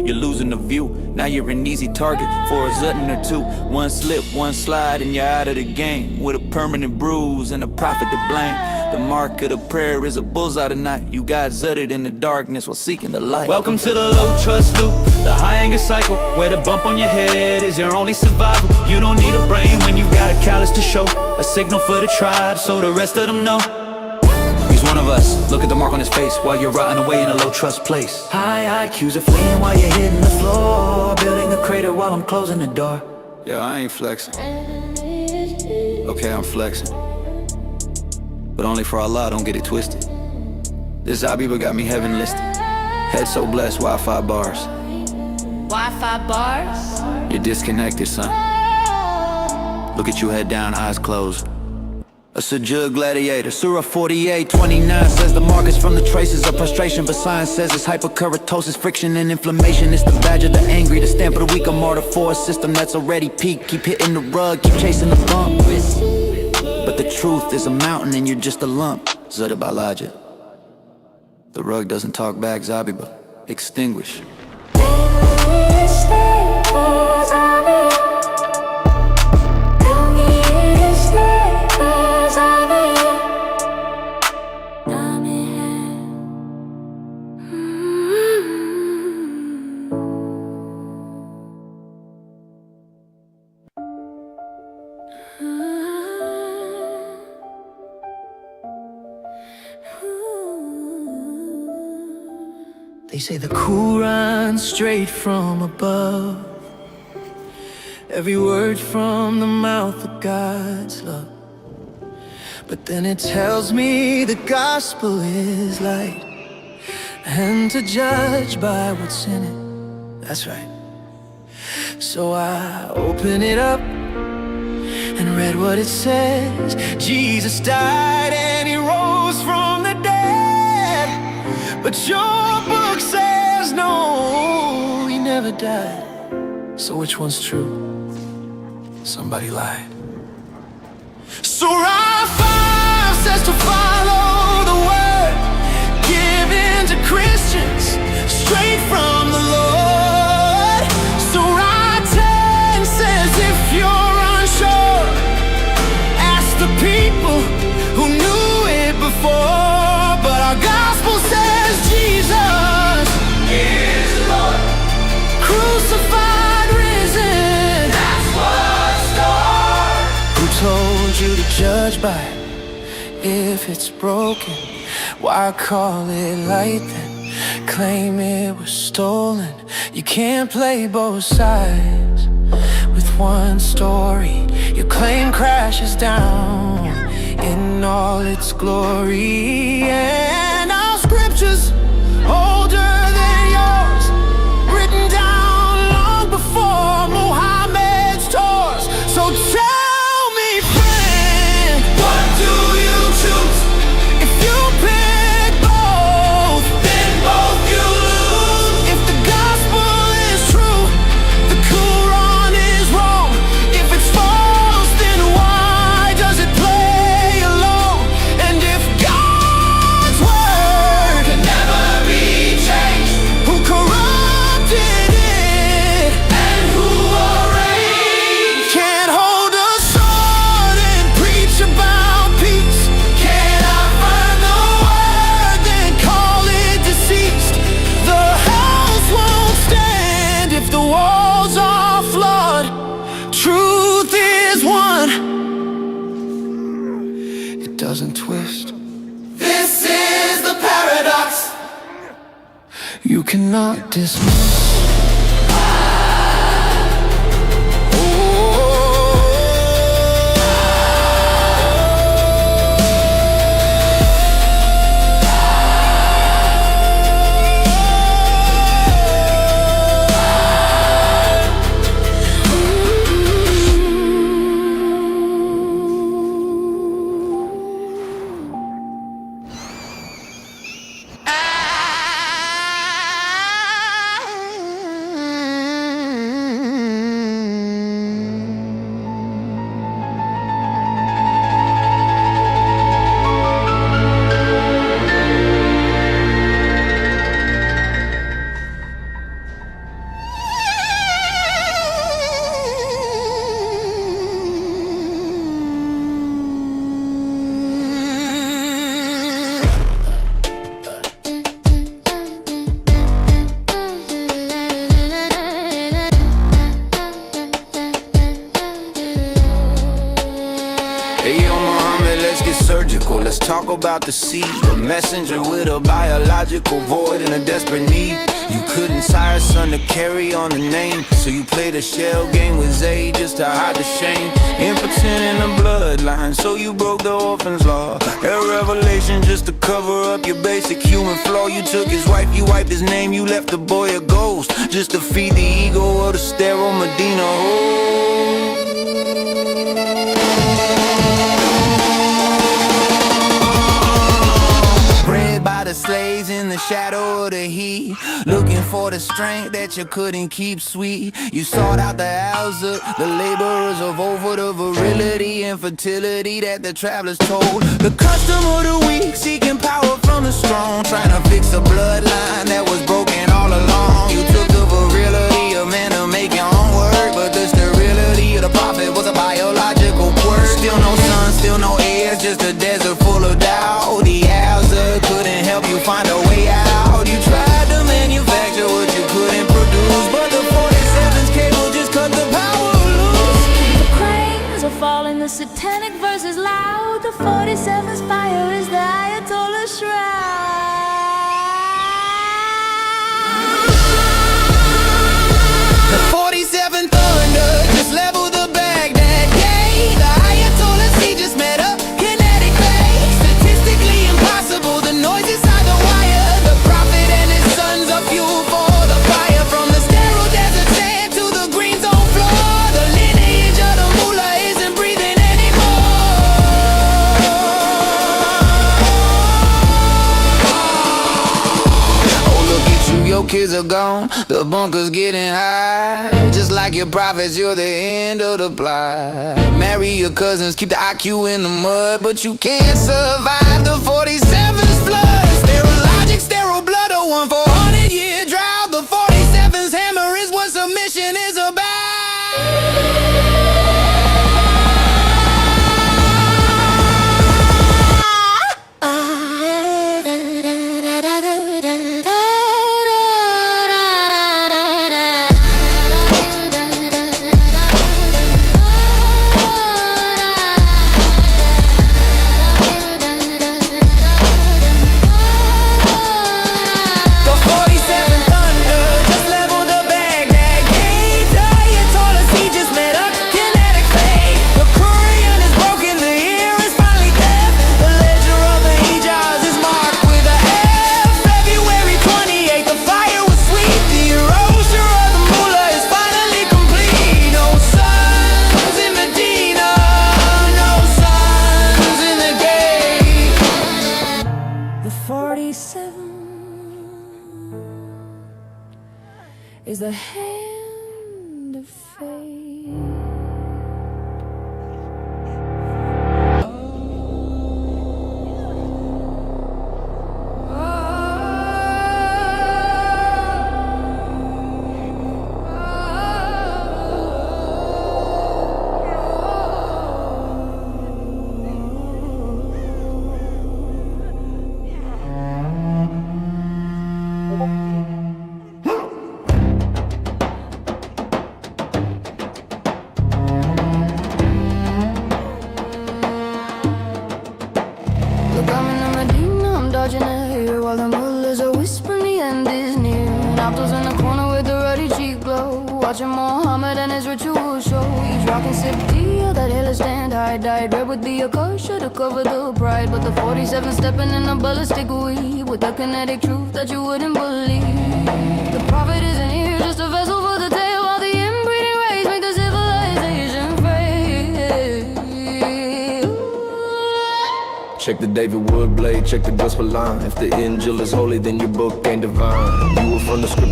You're losing the view, now you're an easy target for a zutton or two. One slip, one slide, and you're out of the game, with a permanent bruise and a prophet to blame. The mark of the prayer is a bullseye tonight. You got zutted in the darkness while seeking the light. Welcome to the low trust loop, the high anger cycle, where the bump on your head is your only survival. You don't need a brain when you got a callus to show, a signal for the tribe so the rest of them know. He's one of us, look at the mark on his face while you're rotting away in a low trust place. High IQs are fleeing while you're hitting the floor, building a crater while I'm closing the door. Yeah, I ain't flexing. Okay, I'm flexing, but only for Allah, don't get it twisted. This Zabiba got me heaven listed. Head so blessed, Wi-Fi bars. Wi-Fi bars? You're disconnected, son. Look at you, head down, eyes closed. A Sejud gladiator. Surah 48:29 says the mark is from the traces of frustration, but science says it's hyperkeratosis, friction and inflammation. It's the badge of the angry, the stamp of the weak, a martyr for a system that's already peaked. Keep hitting the rug, keep chasing the bump. But the truth is a mountain and you're just a lump. Zada Balaja. The rug doesn't talk back, Zabiba. Extinguish. They say the cool runs straight from above, every word from the mouth of God's love. But then it tells me the gospel is light, and to judge by what's in it, that's right. So I open it up and read what it says. Jesus died and he rose from the dead, but your book says no, he never died. So which one's true? Somebody lied. Surah 5 says to follow the word given to Christians straight from the Lord. Surah 10 says if you're unsure, ask the people who knew it before. But our gospel says Jesus is Lord, crucified, risen. That's what's Lord. Who told you to judge by it? If it's broken, why call it light then? Claim it was stolen. You can't play both sides with one story. Your claim crashes down in all its glory. And our scriptures older than yours, written down long before Muhammad's tours. So tell me, friend, what do you choose? If you pick both, then both you lose. If the gospel is true, the Quran is wrong. If it's false, then why does it play along? And if God's word can never be changed, who corrupted it and who arranged? Can't hold a sword and preach about peace. Can't affirm the word, then call it deceased. The house won't stand if the walls are flawed. Truth is one, it doesn't twist. This is the paradox you cannot dismiss. let's talk about the seed. A messenger with a biological void and a desperate need. You couldn't sire a son to carry on the name, so you played a shell game with Zay just to hide the shame. Impotent in the bloodline, so you broke the orphan's law. A revelation just to cover up your basic human flaw. You took his wife, you wiped his name, you left the boy a ghost just to feed the ego of the sterile Medina. Oh. The slaves in the shadow of the heat, looking for the strength that you couldn't keep sweet. You sought out the house of the laborers of old for the virility and fertility that the travelers told. The custom of the weak, seeking power from the strong, trying to fix a bloodline that was broken all along. You took the virility of man to make your own work, but the sterility of the prophet was a biological quirk. Still no sun, still no heirs, just a desert full of doubt. The answer couldn't help you find a way out. You tried to manufacture what you couldn't produce, but the 47's cable just cut the power loose. The cranes are falling, the satanic verse is loud. The 47's fire is the Ayatollah shroud. The 47 thunder just leveled the Baghdad gate. The Ayatollah sea just met up kinetic phase. Statistically impossible, the noise inside the wire. The prophet and his sons are fuel for the fire. From the sterile desert sand to the green zone floor, the lineage of the mullah isn't breathing anymore. Oh, look at you, your kids are gone, the bunker's getting high. Just like your prophets, you're the end of the plot. Marry your cousins, keep the IQ in the mud, but you can't survive the 47's flood. Sterile logic, sterile blood, a 1-400-year drought. The 47's hammer is what submission is about. Is the hand of fate. While the mullahs are whispering the end is near, and Abdul's in the corner with the ruddy cheek glow, watching Muhammad and his ritual show. Each rock and sip tea, that hill stand high, dyed red with the akasha to cover the pride. But the 47 stepping in a ballistic weed with the kinetic truth that you wouldn't believe. The prophet isn't here, just a vessel for the tale, while the inbreeding race make the civilization fail. Check the David Wood blade, check the gospel line. If the angel is holy, then your book ain't divine. You were from the script.